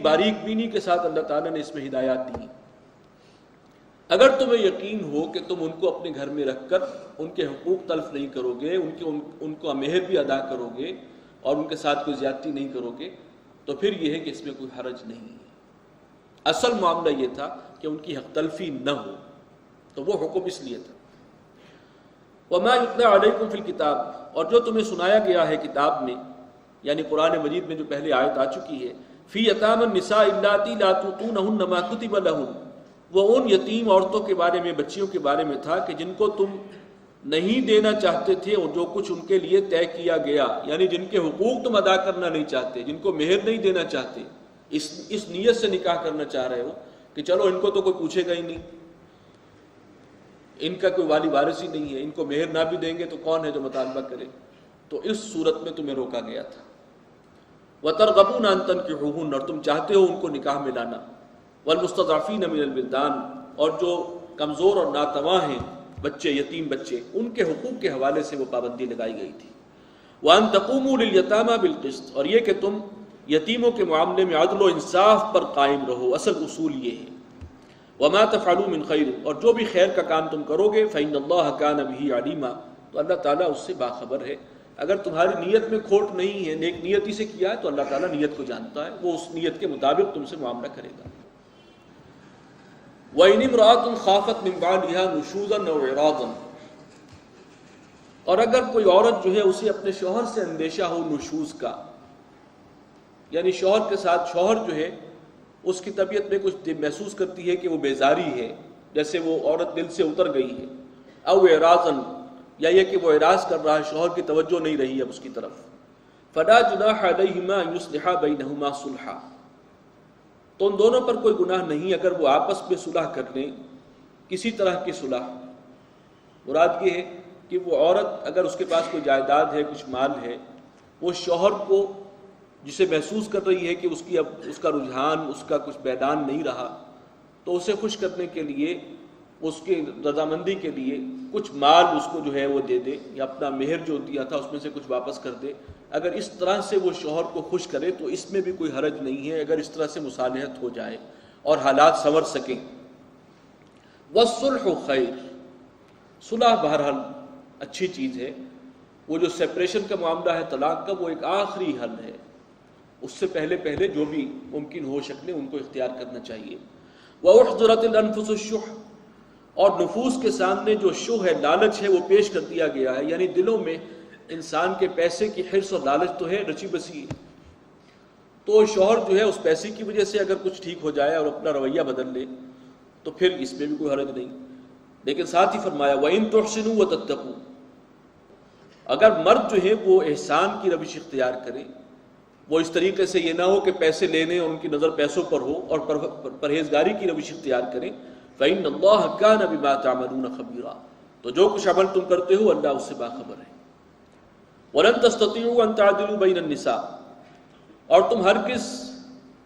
باریک بینی کے ساتھ اللہ تعالیٰ نے اس میں ہدایات دی. اگر تمہیں یقین ہو کہ تم ان کو اپنے گھر میں رکھ کر ان کے حقوق تلف نہیں کرو گے، ان کو مہر بھی ادا کرو گے اور ان کے ساتھ کوئی زیادتی نہیں کرو گے، تو پھر یہ ہے کہ اس میں کوئی حرج نہیں ہے. اصل معاملہ یہ تھا کہ ان کی حق تلفی نہ ہو، تو وہ حکم اس لیے تھا. وَمَا يُتْلَىٰ عَلَيْكُمْ فِي الْكِتَابِ، اور جو تمہیں سنایا گیا ہے کتاب میں، یعنی قرآن مجید میں جو پہلے آیت آ چکی ہے، فِي يَتَامَى النِّسَاءِ اللَّاتِي لَا تُؤْتُونَهُنَّ مَا كُتِبَ لَهُنَّ، وہ ان یتیم عورتوں کے بارے میں، بچیوں کے بارے میں تھا کہ جن کو تم نہیں دینا چاہتے تھے اور جو کچھ ان کے لیے طے کیا گیا، یعنی جن کے حقوق تم ادا کرنا نہیں چاہتے، جن کو مہر نہیں دینا چاہتے، اس نیت سے نکاح کرنا چاہ رہے ہو کہ چلو ان کو تو کوئی پوچھے گا ہی نہیں، ان کا کوئی والی وارث ہی نہیں ہے، ان کو مہر نہ بھی دیں گے تو کون ہے جو مطالبہ کرے، تو اس صورت میں تمہیں روکا گیا تھا. وَتَرْغَبُونَ أَن تَنكِحُوهُنَّ، اور تم چاہتے ہو ان کو نکاح میں لانا. والمستضعفین من الولدان، اور جو کمزور اور ناتواں ہیں بچے، یتیم بچے، ان کے حقوق کے حوالے سے وہ پابندی لگائی گئی تھی. وان تقوموا للیتامى بالقسط، اور یہ کہ تم یتیموں کے معاملے میں عدل و انصاف پر قائم رہو، اصل اصول یہ ہے. وما تفعلوا من خیر، اور جو بھی خیر کا کام تم کرو گے، فإن اللہ کان بہ علیما، تو اللہ تعالیٰ اس سے باخبر ہے. اگر تمہاری نیت میں کھوٹ نہیں ہے، نیک نیتی سے کیا ہے، تو اللہ تعالیٰ نیت کو جانتا ہے، وہ اس نیت کے مطابق تم سے معاملہ کرے گا. وَإِنِ امْرَأَةٌ خَافَتْ مِنْ بَعْلِهَا نُشُوزًا أَوْ إِعْرَاضًا، اور اگر کوئی عورت جو ہے اسے اپنے شوہر سے اندیشہ ہو نشوز کا، یعنی شوہر کے ساتھ شوہر جو ہے اس کی طبیعت میں کچھ محسوس کرتی ہے کہ وہ بیزاری ہے، جیسے وہ عورت دل سے اتر گئی ہے، او اعراضاً، یا یہ کہ وہ اعراض کر رہا ہے، شوہر کی توجہ نہیں رہی اب اس کی طرف، فلا جناح علیہما ان یصلحا بینہما صلحا، تو ان دونوں پر کوئی گناہ نہیں اگر وہ آپس میں صلح کر لیں، کسی طرح کی صلح. مراد یہ ہے کہ وہ عورت اگر اس کے پاس کوئی جائیداد ہے، کچھ مال ہے، وہ شوہر کو جسے محسوس کر رہی ہے کہ اس کا رجحان، اس کا کچھ میدان نہیں رہا، تو اسے خوش کرنے کے لیے، اس کی رضامندی کے لیے کچھ مال اس کو جو ہے وہ دے دے، یا اپنا مہر جو دیا تھا اس میں سے کچھ واپس کر دے. اگر اس طرح سے وہ شوہر کو خوش کرے تو اس میں بھی کوئی حرج نہیں ہے، اگر اس طرح سے مصالحت ہو جائے اور حالات سنور سکیں. والصلح خیر، صلح بہرحال اچھی چیز ہے. وہ جو سیپریشن کا معاملہ ہے، طلاق کا، وہ ایک آخری حل ہے، اس سے پہلے جو بھی ممکن ہو شکلیں ان کو اختیار کرنا چاہیے. وَأُحْضِرَتِ الْأَنفُسُ الشُّحَّ، اور نفوس کے سامنے جو شح ہے، لالچ ہے، وہ پیش کر دیا گیا ہے، یعنی دلوں میں انسان کے پیسے کی حرص اور لالچ تو ہے، رچی بسی ہے. تو شوہر جو ہے اس پیسے کی وجہ سے اگر کچھ ٹھیک ہو جائے اور اپنا رویہ بدل لے تو پھر اس میں بھی کوئی حرج نہیں. لیکن ساتھ ہی فرمایا وَإِن تُحْسِنُوا وَتَتَّقُوا، اگر مرد جو ہے وہ احسان کی روش اختیار کرے، وہ اس طریقے سے یہ نہ ہو کہ پیسے لینے اور ان کی نظر پیسوں پر ہو، اور پرہیزگاری کی روش اختیار کریں، فَإِنَّ اللَّهَ كَانَ بِمَا تَعْمَلُونَ خَبِيرًا، تو جو کچھ عمل تم کرتے ہو اللہ اس سے باخبر ہے. وَلَن تَسْتَطِيعُوا أَن تَعْدِلُوا بَيْنَ النِّسَاءِ، اور تم ہرگز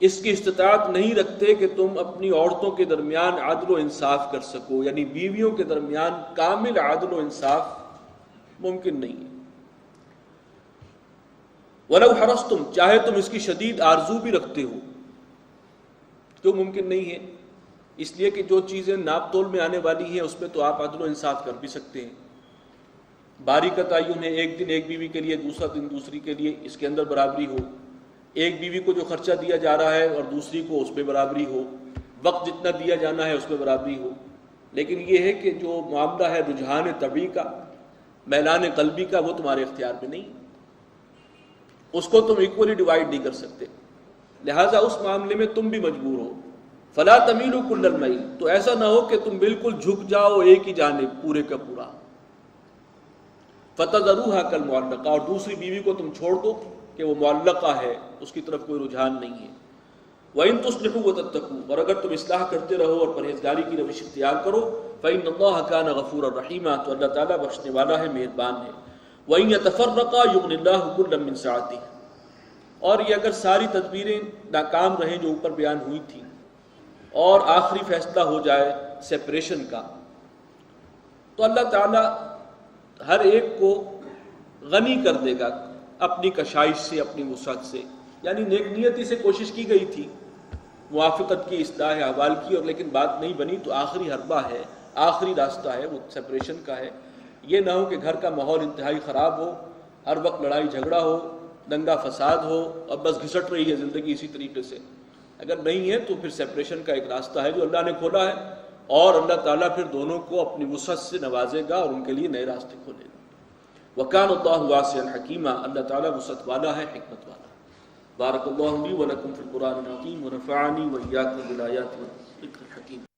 اس کی استطاعت نہیں رکھتے کہ تم اپنی عورتوں کے درمیان عدل و انصاف کر سکو، یعنی بیویوں کے درمیان کامل عدل و انصاف ممکن نہیں ہے. وَلَوْ حَرَصْتُمْ، چاہے تم اس کی شدید آرزو بھی رکھتے ہو. کیوں ممکن نہیں ہے؟ اس لیے کہ جو چیزیں ناپ تول میں آنے والی ہیں اس میں تو آپ عدل و انصاف کر بھی سکتے ہیں. باری کا تعین ہے، ایک دن ایک بیوی کے لیے، دوسرا دن دوسری کے لیے، اس کے اندر برابری ہو. ایک بیوی کو جو خرچہ دیا جا رہا ہے اور دوسری کو اس میں برابری ہو، وقت جتنا دیا جانا ہے اس میں برابری ہو. لیکن یہ ہے کہ جو معاملہ ہے رجحان طبعی کا، میلان قلبی کا، وہ تمہارے اختیار میں نہیں، اس کو تم ایکولی ڈیوائیڈ نہیں کر سکتے. لہٰذا اس معاملے میں تم بھی مجبور ہو. فلا تمیلوا کل المیل، تو ایسا نہ ہو کہ تم بالکل جھک جاؤ ایک ہی جانب پورے کا پورا. فتذروها کالمعلقہ، اور دوسری بیوی کو تم چھوڑ دو کہ وہ معلقہ ہے، اس کی طرف کوئی رجحان نہیں ہے. وَإِن تُصْلِحُوا وَتَتَّقُوا، اور اگر تم اصلاح کرتے رہو اور پرہیزگاری کی روش اختیار کرو، فَإِنَّ اللَّهَ كَانَ غَفُورًا رَحِيمًا، تو اللہ تعالیٰ بخشنے والا ہے، مہربان ہے. وَإِن يَتَفَرَّقَا يُغْنِ اللَّهُ كُلًّا مِّن سَعَتِهِ، اور یہ اگر ساری تدبیریں ناکام رہیں جو اوپر بیان ہوئی تھیں اور آخری فیصلہ ہو جائے سیپریشن کا، تو اللہ تعالیٰ ہر ایک کو غنی کر دے گا اپنی کشائش سے، اپنی وسعت سے. یعنی نیک نیتی سے کوشش کی گئی تھی موافقت کی، اصلاح احوال کی، اور لیکن بات نہیں بنی تو آخری حربہ ہے، آخری راستہ ہے وہ سپریشن کا ہے۔ یہ نہ ہو کہ گھر کا ماحول انتہائی خراب ہو، ہر وقت لڑائی جھگڑا ہو، دنگا فساد ہو، اور بس گھسٹ رہی ہے زندگی اسی طریقے سے۔ اگر نہیں ہے تو پھر سپریشن کا ایک راستہ ہے جو اللہ نے کھولا ہے، اور اللہ تعالیٰ پھر دونوں کو اپنی وسعت سے نوازے گا اور ان کے لیے نئے راستے کھولے گا۔ وَكَانَ اللَّهُ وَاسِعًا حَكِيمًا، اللہ تعالیٰ وسعت والا ہے، حکمت والا ہے۔ بارک اللہ لی و لکم فی القرآن العظیم ونفعنی وإیاکم بالآیات والذکر الحکیم۔